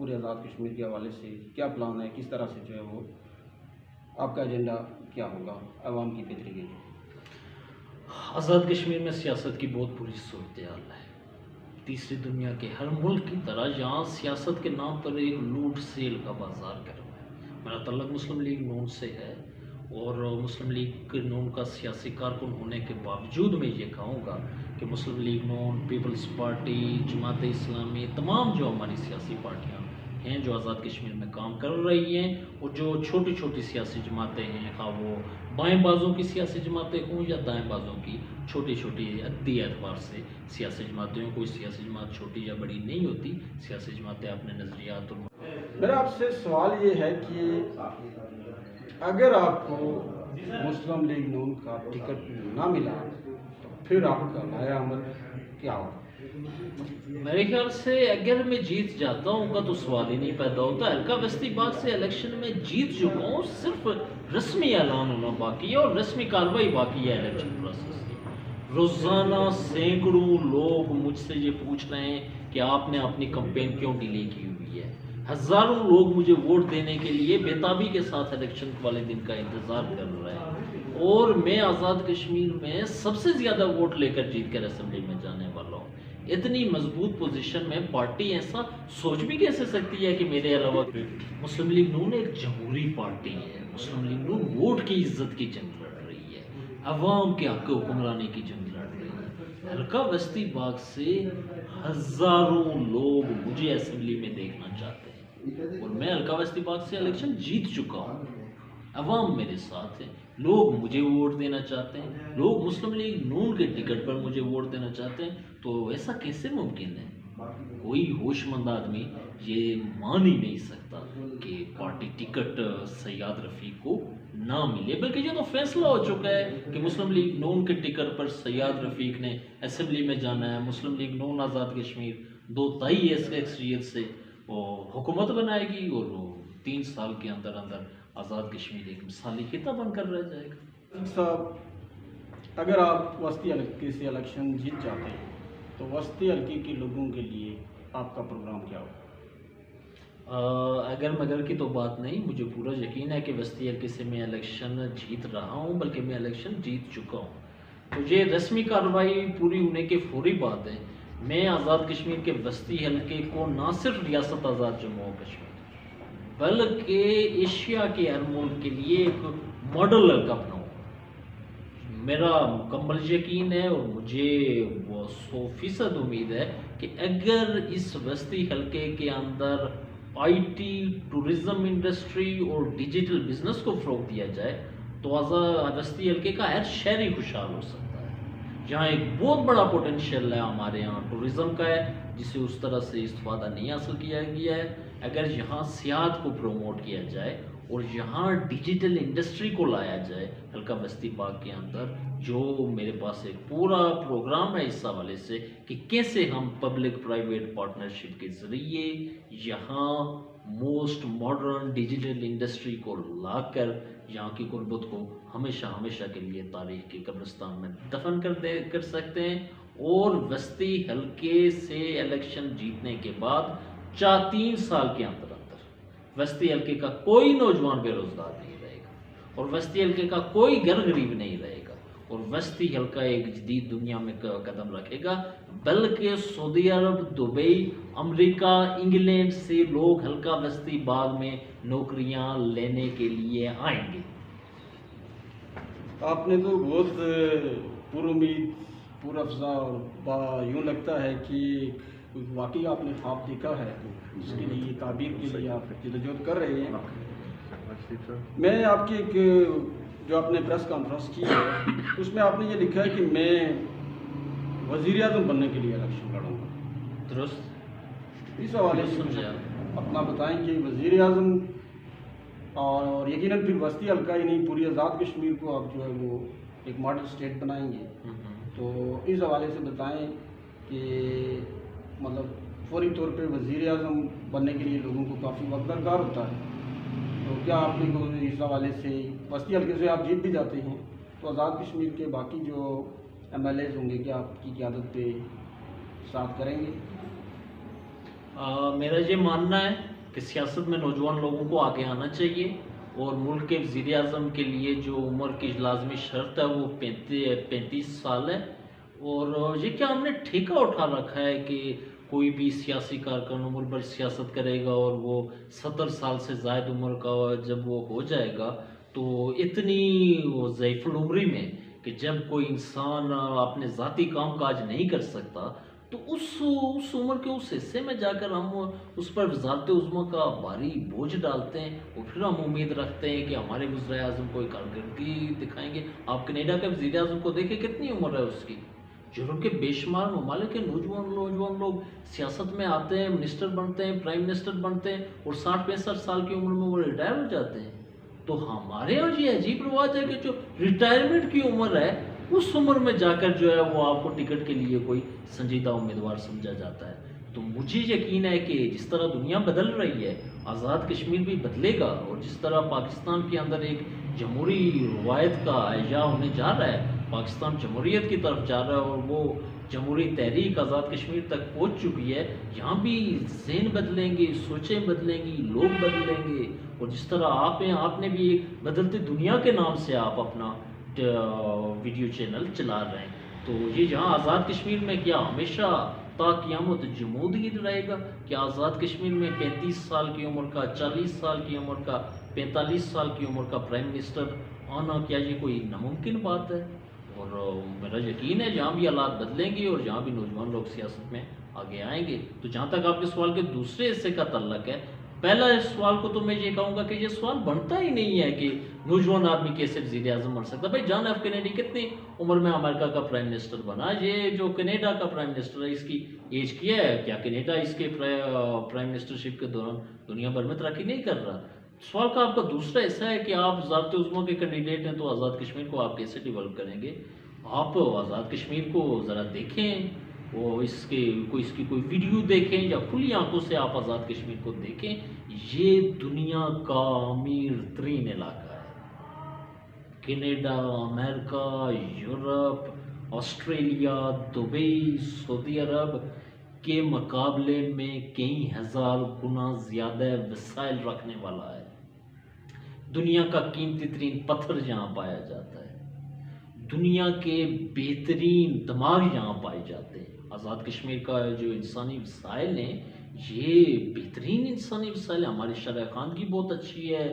پورے آزاد کشمیر کے حوالے سے کیا پلان ہے, کس طرح سے جو ہے وہ آپ کا ایجنڈا کیا ہوگا عوام کی بہتری کے لیے؟ آزاد کشمیر میں سیاست کی بہت بری صورتحال ہے. تیسری دنیا کے ہر ملک کی طرح یہاں سیاست کے نام پر ایک لوٹ سیل کا بازار گرم ہے. میرا تعلق مسلم لیگ نون سے ہے اور مسلم لیگ نون کا سیاسی کارکن ہونے کے باوجود میں یہ کہوں گا کہ مسلم لیگ نون, پیپلز پارٹی, جماعت اسلامی, تمام جو ہماری سیاسی پارٹیاں ہیں جو آزاد کشمیر میں کام کر رہی ہیں, اور جو چھوٹی چھوٹی سیاسی جماعتیں ہیں, خواہ وہ بائیں بازوں کی سیاسی جماعتیں ہوں یا دائیں بازوں کی چھوٹی چھوٹی عددی اعتبار سے سیاسی جماعتیں ہوں. کوئی سیاسی جماعت چھوٹی یا بڑی نہیں ہوتی. سیاسی جماعتیں اپنے نظریات اور میرا آپ سے سوال یہ ہے کہ اگر آپ کو مسلم لیگ نون کا ٹکٹ نہ ملا تو پھر آپ کا نیا عمل کیا ہوگا؟ میرے خیال سے اگر میں جیت جاتا ہوں گا تو سوال ہی نہیں پیدا ہوتا. حلقہ بستی باغ سے الیکشن میں جیت چکا ہوں, صرف رسمی اعلان ہونا باقی ہے اور رسمی کارروائی باقی ہے الیکشن پروسیس کی. روزانہ سینکڑوں لوگ مجھ سے یہ پوچھ رہے ہیں کہ آپ نے اپنی کمپین کیوں ڈیلے کی ہوئی ہے. ہزاروں لوگ مجھے ووٹ دینے کے لیے بےتابی کے ساتھ الیکشن والے دن کا انتظار کر رہے ہیں, اور میں آزاد کشمیر میں سب سے زیادہ ووٹ لے کر جیت کر اسمبلی میں جانے والا ہوں. اتنی مضبوط پوزیشن میں پارٹی ایسا سوچ بھی کیسے سکتی ہے کہ میرے علاوہ مسلم لیگ نون ایک جمہوری پارٹی ہے. مسلم لیگ نون ووٹ کی عزت کی جنگ لڑ رہی ہے, عوام کے حق حکمرانی کی جنگ لڑ رہی ہے. حلقہ بستی باغ سے ہزاروں لوگ مجھے اسمبلی میں دیکھنا چاہتے ہیں اور میں حلقہ بستی باغ سے الیکشن جیت چکا ہوں. عوام میرے ساتھ ہے, لوگ مجھے ووٹ دینا چاہتے ہیں, لوگ مسلم لیگ نون کے ٹکٹ پر مجھے ووٹ دینا چاہتے ہیں. تو ایسا کیسے ممکن ہے؟ کوئی ہوش مند آدمی یہ مان ہی نہیں سکتا کہ پارٹی ٹکٹ سیاد رفیق کو نہ ملے, بلکہ یہ تو فیصلہ ہو چکا ہے کہ مسلم لیگ نون کے ٹکٹ پر سیاد رفیق نے اسمبلی میں جانا ہے. مسلم لیگ نون آزاد کشمیر 2/3 اکثریت سے حکومت بنائے گی اور 3 سال کے اندر اندر آزاد کشمیر ایک مثالی خطہ بن کر رہ جائے گا. صاحب, اگر آپ وسطی حلقے سے الیکشن جیت جاتے ہیں تو وسطی حلقے کے لوگوں کے لیے آپ کا پروگرام کیا ہوگا؟ اگر مگر کی تو بات نہیں, مجھے پورا یقین ہے کہ وسطی حلقے سے میں الیکشن جیت رہا ہوں, بلکہ میں الیکشن جیت چکا ہوں. تو یہ رسمی کارروائی پوری ہونے کے فوری بعد ہے میں آزاد کشمیر کے وسطی حلقے کو نہ صرف ریاست آزاد جموں و کشمیر بلکہ ایشیا کے ہر ملک کے لیے ایک ماڈل حلقہ بناؤں. میرا مکمل یقین ہے اور مجھے وہ 100% امید ہے کہ اگر اس وسطی حلقے کے اندر IT, ٹورزم انڈسٹری اور ڈیجیٹل بزنس کو فروغ دیا جائے تو وسطی حلقے کا ہر شہری خوشحال ہو سکتا ہے. یہاں ایک بہت بڑا پوٹینشیل ہے ہمارے یہاں ٹورزم کا ہے جسے اس طرح سے استفادہ نہیں حاصل کیا گیا ہے. اگر یہاں سیاحت کو پروموٹ کیا جائے اور یہاں ڈیجیٹل انڈسٹری کو لایا جائے حلقہ بستی باغ کے اندر, جو میرے پاس ایک پورا پروگرام ہے اس حوالے سے کہ کیسے ہم پبلک پرائیویٹ پارٹنرشپ کے ذریعے یہاں موسٹ ماڈرن ڈیجیٹل انڈسٹری کو لا کر یہاں کی غربت کو ہمیشہ ہمیشہ کے لیے تاریخ کے قبرستان میں دفن کر سکتے ہیں. اور وسطی حلقے سے الیکشن جیتنے کے بعد 3 سال کے اندر وسطی حلقے کا کوئی نوجوان بے روزگار نہیں رہے گا اور وسطی حلقے کا کوئی گھر غریب نہیں رہے گا اور وسطی حلقہ ایک جدید دنیا میں قدم رکھے گا, بلکہ سعودی عرب, دبئی, امریکہ, انگلینڈ سے لوگ حلقہ وسطی باغ میں نوکریاں لینے کے لیے آئیں گے. آپ نے تو بہت پر امید, پر افزا اور یوں لگتا ہے کہ واقعی آپ نے خواب دیکھا ہے تو اس کے لیے تعبیر کے لیے آپ جدوجہد کر رہے ہیں. میں آپ کی ایک جو آپ نے پریس کانفرنس کی ہے اس میں آپ نے یہ لکھا ہے کہ میں وزیر اعظم بننے کے لیے الیکشن لڑوں گا. درست. اس حوالے سے اپنا بتائیں کہ وزیر اعظم اور یقیناً پھر وسطی حلقہ ہی نہیں پوری آزاد کشمیر کو آپ جو ہے وہ ایک ماڈل اسٹیٹ بنائیں گے, تو اس حوالے سے بتائیں کہ مطلب فوری طور پہ وزیر اعظم بننے کے لیے لوگوں کو کافی وقت درکار ہوتا ہے, تو کیا آپ نے اس حوالے سے وسطی حلقے سے آپ جیت بھی جاتے ہیں تو آزاد کشمیر کے باقی جو MLAs ہوں گے کیا آپ کی قیادت پہ ساتھ کریں گے؟ میرا یہ ماننا ہے کہ سیاست میں نوجوان لوگوں کو آگے آنا چاہیے، اور ملک کے وزیر اعظم کے لیے جو عمر کی لازمی شرط ہے وہ 35 سال ہے۔ اور یہ کیا ہم نے ٹھیکہ اٹھا رکھا ہے کہ کوئی بھی سیاسی کارکن عمر بھر سیاست کرے گا اور وہ 70 سال سے زائد عمر کا جب وہ ہو جائے گا تو اتنی ضعیف العمری میں کہ جب کوئی انسان اپنے ذاتی کام کاج نہیں کر سکتا تو اس عمر کے اس حصے میں جا کر ہم اس پر وزارت عظمیٰ کا بھاری بوجھ ڈالتے ہیں، اور پھر ہم امید رکھتے ہیں کہ ہمارے وزیر اعظم کوئی کارکردگی دکھائیں گے۔ آپ کینیڈا کے وزیر اعظم کو دیکھیں کتنی عمر ہے اس کی۔ یورپ کے بے شمار ممالک کے نوجوان لوگ سیاست میں آتے ہیں، منسٹر بنتے ہیں، پرائم منسٹر بنتے ہیں، اور 60-65 سال کی عمر میں وہ ریٹائر ہو جاتے ہیں۔ تو ہمارے یہاں یہ عجیب رواج ہے کہ جو ریٹائرمنٹ کی عمر ہے اس عمر میں جا کر جو ہے وہ آپ کو ٹکٹ کے لیے کوئی سنجیدہ امیدوار سمجھا جاتا ہے۔ تو مجھے یقین ہے کہ جس طرح دنیا بدل رہی ہے آزاد کشمیر بھی بدلے گا، اور جس طرح پاکستان کے اندر ایک جمہوری روایت کا احیاء ہونے جا رہا ہے، پاکستان جمہوریت کی طرف جا رہا ہے اور وہ جمہوری تحریک آزاد کشمیر تک پہنچ چکی ہے، یہاں بھی ذہن بدلیں گے، سوچیں بدلیں گی، لوگ بدلیں گے۔ اور جس طرح آپ نے بھی ایک بدلتی دنیا کے نام سے آپ اپنا ویڈیو چینل چلا رہے ہیں، تو یہ جہاں آزاد کشمیر میں کیا ہمیشہ تا قیامت جمود رہے گا؟ کہ آزاد کشمیر میں 35 سال کی عمر کا، 40 سال کی عمر کا، 45 سال کی عمر کا پرائم منسٹر آنا کیا یہ کوئی ناممکن بات ہے؟ اور میرا یقین ہے جہاں بھی حالات بدلیں گے اور جہاں بھی نوجوان لوگ سیاست میں آگے آئیں گے۔ تو جہاں تک آپ کے سوال کے دوسرے حصے کا تعلق ہے، پہلا سوال کو تو میں یہ کہوں گا کہ یہ سوال بنتا ہی نہیں ہے کہ نوجوان آدمی کیسے وزیر اعظم بن سکتا ہے۔ بھائی جان ایف کینیڈی کتنی عمر میں امریکہ کا پرائم منسٹر بنا؟ یہ جو کینیڈا کا پرائم منسٹر ہے اس کی ایج کیا ہے؟ کیا کینیڈا اس کے پرائم منسٹرشپ کے دوران دنیا بھر میں ترقی نہیں کر رہا؟ سوال کا آپ کا دوسرا حصہ ہے کہ آپ وزارت عظمیٰ کے کینڈیڈیٹ ہیں تو آزاد کشمیر کو آپ کیسے ڈیولپ کریں گے؟ آپ آزاد کشمیر کو ذرا دیکھیں، وہ اس کی کوئی ویڈیو دیکھیں یا کھلی آنکھوں سے آپ آزاد کشمیر کو دیکھیں۔ یہ دنیا کا امیر ترین علاقہ ہے۔ کینیڈا، امریکہ، یورپ، آسٹریلیا، دبئی، سعودی عرب کے مقابلے میں کئی ہزار گنا زیادہ وسائل رکھنے والا ہے۔ دنیا کا قیمتی ترین پتھر یہاں پایا جاتا ہے، دنیا کے بہترین دماغ یہاں پائے جاتے ہیں۔ آزاد کشمیر کا جو انسانی وسائل ہیں یہ بہترین انسانی وسائل ہیں۔ ہماری شرح خواندگی بہت اچھی ہے،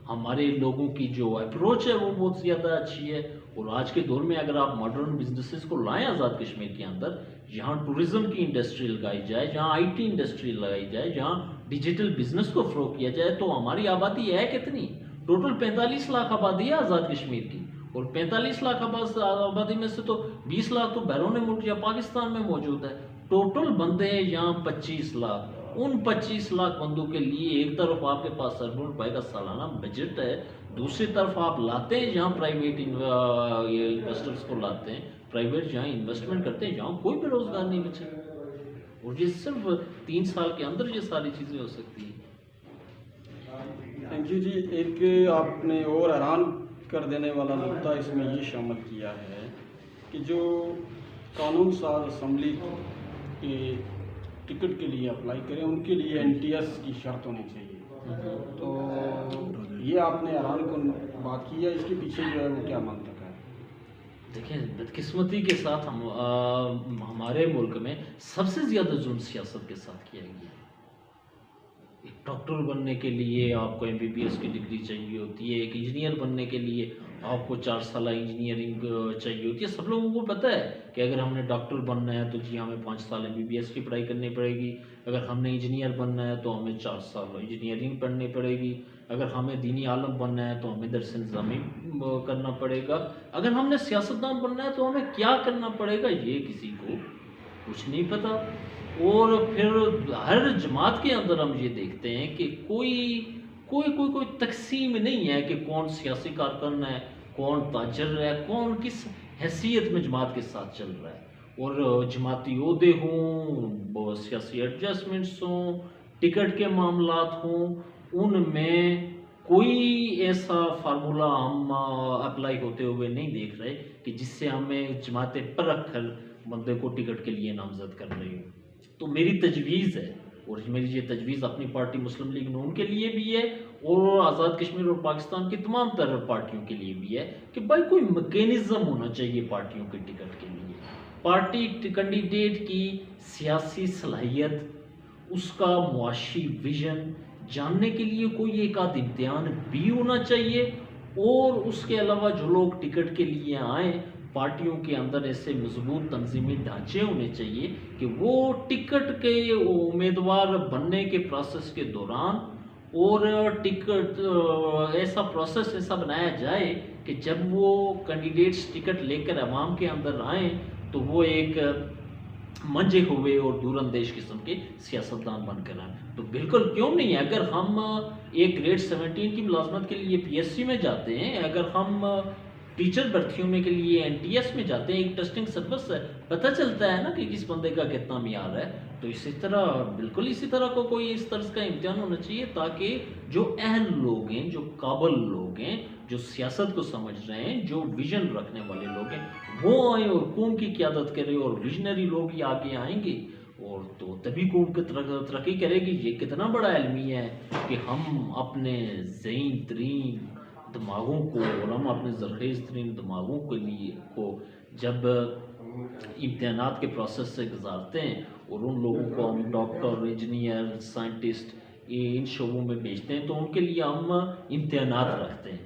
ہمارے لوگوں کی جو اپروچ ہے وہ بہت زیادہ اچھی ہے، اور آج کے دور میں اگر آپ ماڈرن بزنسز کو لائیں آزاد کشمیر کے اندر، جہاں ٹورزم کی انڈسٹری لگائی جائے، جہاں آئی ٹی انڈسٹری لگائی جائے، جہاں ڈیجیٹل بزنس کو فروغ کیا جائے، تو ہماری آبادی ہے کتنی؟ ٹوٹل 45 لاکھ آبادی ہے آزاد کشمیر کی، اور 45 لاکھ آبادی میں سے تو 20 لاکھ تو بیرون ملک یا پاکستان میں موجود ہے۔ ٹوٹل بندے ہیں یہاں 25 لاکھ۔ ان 25 لاکھ بندوں کے لیے ایک طرف آپ کے پاس اربوں روپے کا سالانہ بجٹ ہے، دوسری طرف آپ لاتے ہیں جہاں پرائیویٹ انویسٹرز کو لاتے ہیں، پرائیویٹ جہاں انویسٹمنٹ کرتے ہیں جہاں کوئی بھی روزگار نہیں بچے، اور یہ صرف 3 سال کے اندر یہ ساری چیزیں ہو سکتی ہیں۔ تھینک یو جی۔ ایک آپ نے اور حیران کر دینے والا نقطہ اس میں یہ شامل کیا ہے کہ جو قانون ساز اسمبلی کے ٹکٹ کے لیے اپلائی کریں ان کے لیے NTS کی شرط ہونی چاہیے، تو یہ آپ نے حیران کن بات کی ہے، اس کے پیچھے جو ہے وہ کیا منطق ہے؟ دیکھیں بدقسمتی کے ساتھ ہمارے ملک میں سب سے زیادہ ظلم سیاست کے ساتھ کیا گیا ہے۔ ایک ڈاکٹر بننے کے لیے آپ کو MBBS کی ڈگری چاہیے ہوتی ہے، ایک انجینئر بننے کے لیے آپ کو 4 سالہ انجینئرنگ چاہیے ہوتی ہے۔ سب لوگوں کو پتہ ہے کہ اگر ہم نے ڈاکٹر بننا ہے تو جی ہمیں 5 سال MBBS کی پڑھائی کرنی پڑے گی، اگر ہم نے انجینئر بننا ہے تو ہمیں 4 سال انجینئرنگ پڑھنی پڑے گی، اگر ہمیں دینی عالم بننا ہے تو ہمیں درس نظامی کرنا پڑے گا، اگر ہم نے سیاستدان بننا ہے تو ہمیں کیا کرنا پڑے گا یہ کسی کو کچھ نہیں پتہ۔ اور پھر ہر جماعت کے اندر ہم یہ دیکھتے ہیں کہ کوئی تقسیم نہیں ہے کہ کون سیاسی کارکن ہے، کون تاجر ہے، کون کس حیثیت میں جماعت کے ساتھ چل رہا ہے، اور جماعتی عہدے ہوں، سیاسی ایڈجسٹمنٹس ہوں، ٹکٹ کے معاملات ہوں، ان میں کوئی ایسا فارمولہ ہم اپلائی ہوتے ہوئے نہیں دیکھ رہے کہ جس سے ہمیں جماعتیں پرکھ کر بندے کو ٹکٹ کے لیے نامزد کر رہی ہوں۔ تو میری تجویز ہے اور میری یہ تجویز اپنی پارٹی مسلم لیگ نون کے لیے بھی ہے اور آزاد کشمیر اور پاکستان کی تمام تر پارٹیوں کے لیے بھی ہے کہ بھائی کوئی میکینزم ہونا چاہیے پارٹیوں کے ٹکٹ کے لیے. پارٹی کینڈیڈیٹ کی سیاسی صلاحیت، اس کا معاشی ویژن جاننے کے لیے کوئی ایک آدھ امتحان بھی ہونا چاہیے. اور اس کے علاوہ جو لوگ ٹکٹ کے لیے آئیں، پارٹیوں کے اندر ایسے مضبوط تنظیمی ڈھانچے ہونے چاہیے کہ وہ ٹکٹ کے امیدوار بننے کے پروسیس کے دوران اور ٹکٹ ایسا پروسیس ایسا بنایا جائے کہ جب وہ کینڈیڈیٹس ٹکٹ لے کر عوام کے اندر آئیں تو وہ ایک منجے ہوئے اور دور اندیش قسم کے سیاستدان بن کر آئیں. تو بالکل کیوں نہیں ہے، اگر ہم ایک گریڈ 17 کی ملازمت کے لیے پی ایس سی میں جاتے ہیں، اگر ہم ٹیچر بھرتی ہونے کے لیے این ٹی ایس میں جاتے ہیں، ایک ٹیسٹنگ سروس ہے، پتہ چلتا ہے نا کہ کس بندے کا کتنا معیار ہے. تو اسی طرح بالکل اسی طرح کو کوئی اس طرز کا امتحان ہونا چاہیے تاکہ جو اہل لوگ ہیں، جو قابل لوگ ہیں، جو سیاست کو سمجھ رہے ہیں، جو ویژن رکھنے والے لوگ ہیں، وہ آئیں اور قوم کی قیادت کرے. اور ویژنری لوگ ہی آگے آئیں گے اور تو تبھی قوم کی ترقی کرے گی. یہ کتنا بڑا المیہ ہے کہ ہم اپنے ذہین ترین دماغوں کو اور ہم اپنے زرخیز ترین دماغوں کے لیے کو جب امتحانات کے پروسیس سے گزارتے ہیں اور ان لوگوں کو ہم ڈاکٹر، انجینئر، سائنٹسٹ ان شعبوں میں بھیجتے ہیں تو ان کے لیے ہم امتحانات رکھتے ہیں.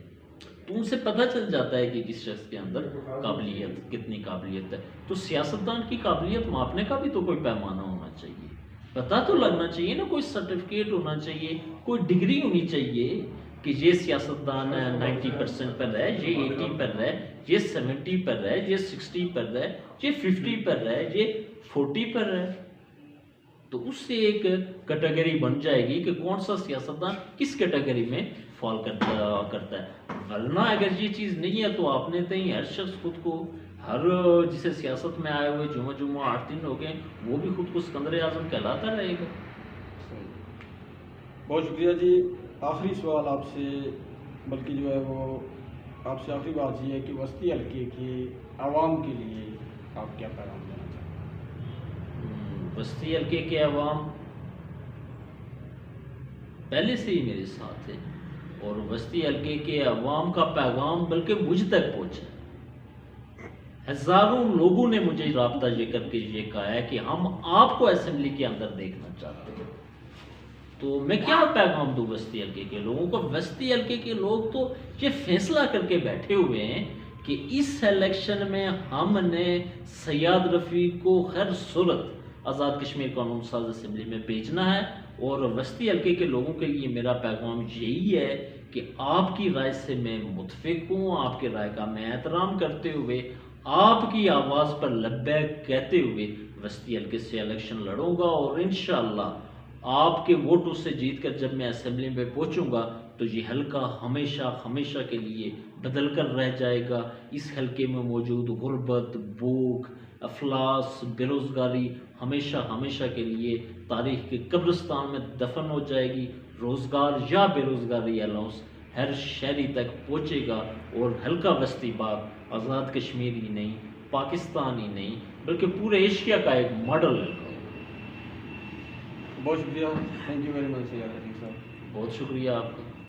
تو ان سے پتہ چل جاتا ہے کہ کس شخص کے اندر قابلیت کتنی قابلیت ہے. تو سیاستدان کی قابلیت ماپنے کا بھی تو کوئی پیمانہ ہونا چاہیے، پتہ تو لگنا چاہیے نا، کوئی سرٹیفکیٹ ہونا چاہیے، کوئی ڈگری ہونی چاہیے کہ یہ سیاستدان 90% پر ہے، یہ 80 پر ہے، یہ 70 پر ہے، یہ 60 پر ہے، یہ 50 پر ہے، یہ 40 پر ہے. تو اس سے ایک کیٹیگری بن جائے گی کہ کون سا سیاستدان کس کیٹیگری میں فال کرتا ہے. ورنہ اگر یہ چیز نہیں ہے تو آپ نے تئیں ہر شخص خود کو، ہر جسے سیاست میں آئے ہوئے جمعہ 8 دن ہو گئے وہ بھی خود کو سکندر اعظم کہلاتا رہے گا. بہت شکریہ جی. آخری سوال آپ سے، بلکہ جو ہے وہ آپ سے آخری بات یہ ہے کہ وسطی حلقے کے عوام کے لیے آپ کیا پیغام دینا چاہتے ہیں؟ وسطی حلقے کے عوام پہلے سے ہی میرے ساتھ ہے اور وسطی حلقے کے عوام کا پیغام بلکہ مجھ تک پہنچا. ہزاروں لوگوں نے مجھے رابطہ یہ کر کے یہ کہا ہے کہ ہم آپ کو اسمبلی کے اندر دیکھنا چاہتے ہیں. تو میں کیا پیغام دوں وسطی حلقے کے لوگوں کو؟ وسطی حلقے کے لوگ تو یہ فیصلہ کر کے بیٹھے ہوئے ہیں کہ اس الیکشن میں ہم نے سیاد رفیق کو خیر صورت آزاد کشمیر قانون ساز اسمبلی میں بھیجنا ہے. اور وسطی حلقے کے لوگوں کے لیے میرا پیغام یہی ہے کہ آپ کی رائے سے میں متفق ہوں، آپ کے رائے کا میں احترام کرتے ہوئے، آپ کی آواز پر لبیک کہتے ہوئے وسطی حلقے سے الیکشن لڑوں گا. اور انشاءاللہ آپ کے ووٹوں سے جیت کر جب میں اسمبلی میں پہنچوں گا تو یہ حلقہ ہمیشہ کے لیے بدل کر رہ جائے گا. اس حلقے میں موجود غربت، بھوک، افلاس، بے روزگاری ہمیشہ کے لیے تاریخ کے قبرستان میں دفن ہو جائے گی. روزگار یا بے روزگاری الاؤنس ہر شہری تک پہنچے گا اور حلقہ وسطی بات آزاد کشمیر ہی نہیں، پاکستان ہی نہیں بلکہ پورے ایشیا کا ایک ماڈل ہے. بہت شکریہ. تھینک یو ویری مچ صاحب. بہت شکریہ آپ کا.